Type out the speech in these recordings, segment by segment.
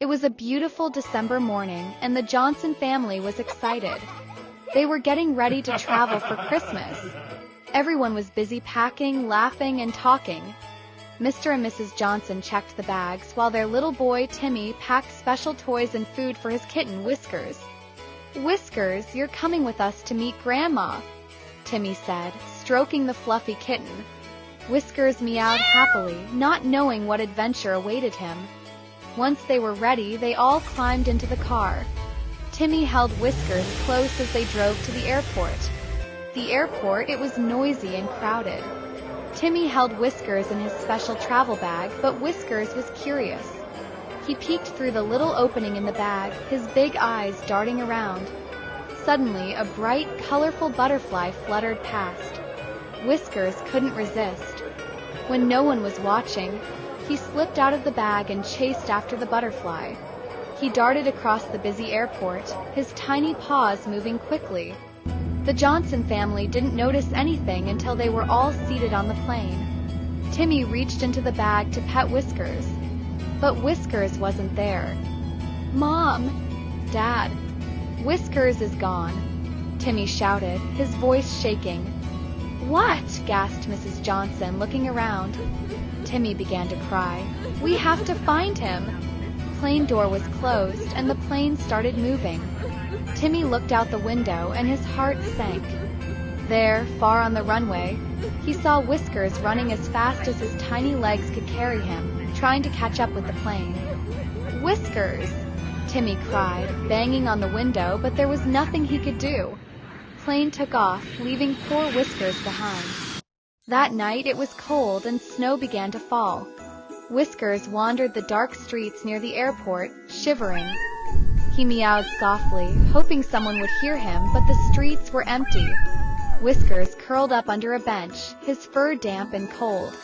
It was a beautiful December morning, and the Johnson family was excited. They were getting ready to travel for Christmas. Everyone was busy packing, laughing, and talking. Mr. and Mrs. Johnson checked the bags, while their little boy, Timmy, packed special toys and food for his kitten, Whiskers. "Whiskers, you're coming with us to meet Grandma," Timmy said, stroking the fluffy kitten. Whiskers meowed happily, not knowing what adventure awaited him. Once they were ready, they all climbed into the car. Timmy held Whiskers close as they drove to the airport. The airport, it was noisy and crowded. Timmy held Whiskers in his special travel bag, but Whiskers was curious. He peeked through the little opening in the bag, his big eyes darting around. Suddenly, a bright, colorful butterfly fluttered past. Whiskers couldn't resist. When no one was watching, he slipped out of the bag and chased after the butterfly. He darted across the busy airport, his tiny paws moving quickly. The Johnson family didn't notice anything until they were all seated on the plane. Timmy reached into the bag to pet Whiskers, but Whiskers wasn't there. "Mom! Dad! Whiskers is gone," Timmy shouted, his voice shaking. "What?" gasped Mrs. Johnson, looking around. Timmy began to cry. "We have to find him." Plane door was closed, and the plane started moving. Timmy looked out the window, and his heart sank. There, far on the runway, he saw Whiskers running as fast as his tiny legs could carry him, trying to catch up with the plane. "Whiskers!" Timmy cried, banging on the window, but there was nothing he could do. Plane took off, leaving poor Whiskers behind. That night it was cold and snow began to fall. Whiskers wandered the dark streets near the airport, shivering. He meowed softly, hoping someone would hear him, but the streets were empty. Whiskers curled up under a bench, his fur damp and cold.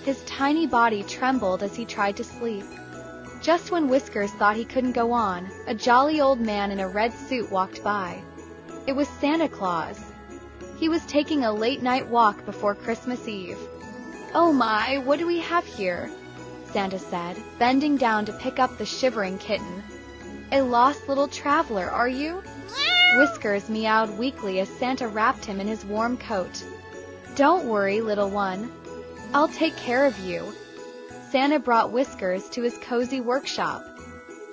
His tiny body trembled as he tried to sleep. Just when Whiskers thought he couldn't go on, a jolly old man in a red suit walked by. It was Santa Claus. He was taking a late-night walk before Christmas Eve. "Oh my, what do we have here?" Santa said, bending down to pick up the shivering kitten. "A lost little traveler, are you?" Whiskers meowed weakly as Santa wrapped him in his warm coat. "Don't worry, little one. I'll take care of you." Santa brought Whiskers to his cozy workshop.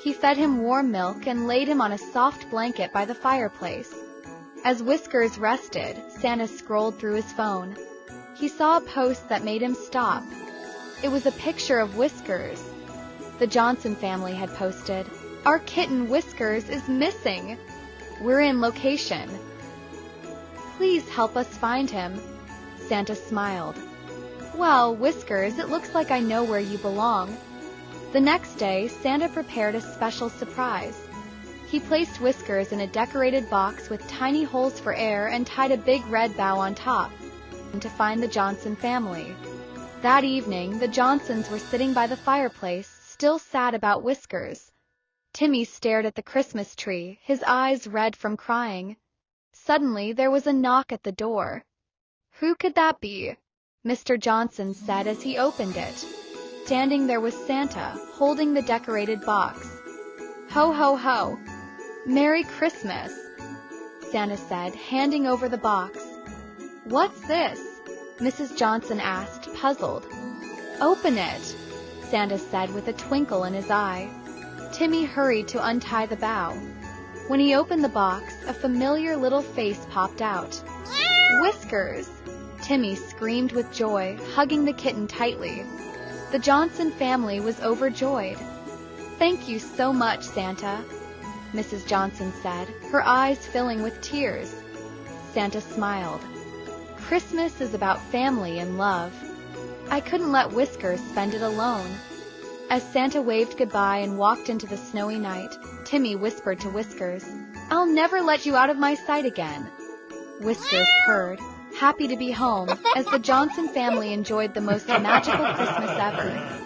He fed him warm milk and laid him on a soft blanket by the fireplace. As Whiskers rested, Santa scrolled through his phone. He saw a post that made him stop. It was a picture of Whiskers. The Johnson family had posted, "Our kitten Whiskers is missing. We're in location. Please help us find him." Santa smiled. "Well, Whiskers, it looks like I know where you belong." The next day, Santa prepared a special surprise. He placed Whiskers in a decorated box with tiny holes for air and tied a big red bow on top to find the Johnson family. That evening, the Johnsons were sitting by the fireplace, still sad about Whiskers. Timmy stared at the Christmas tree, his eyes red from crying. Suddenly, there was a knock at the door. "Who could that be?" Mr. Johnson said as he opened it. Standing there was Santa, holding the decorated box. "Ho, ho, ho! Merry Christmas!" Santa said, handing over the box. "What's this?" Mrs. Johnson asked, puzzled. "Open it," Santa said with a twinkle in his eye. Timmy hurried to untie the bow. When he opened the box, a familiar little face popped out. "Whiskers!" Timmy screamed with joy, hugging the kitten tightly. The Johnson family was overjoyed. "Thank you so much, Santa," Mrs. Johnson said, her eyes filling with tears. Santa smiled. "Christmas is about family and love. I couldn't let Whiskers spend it alone." As Santa waved goodbye and walked into the snowy night, Timmy whispered to Whiskers, "I'll never let you out of my sight again." Whiskers purred, happy to be home, as the Johnson family enjoyed the most magical Christmas ever.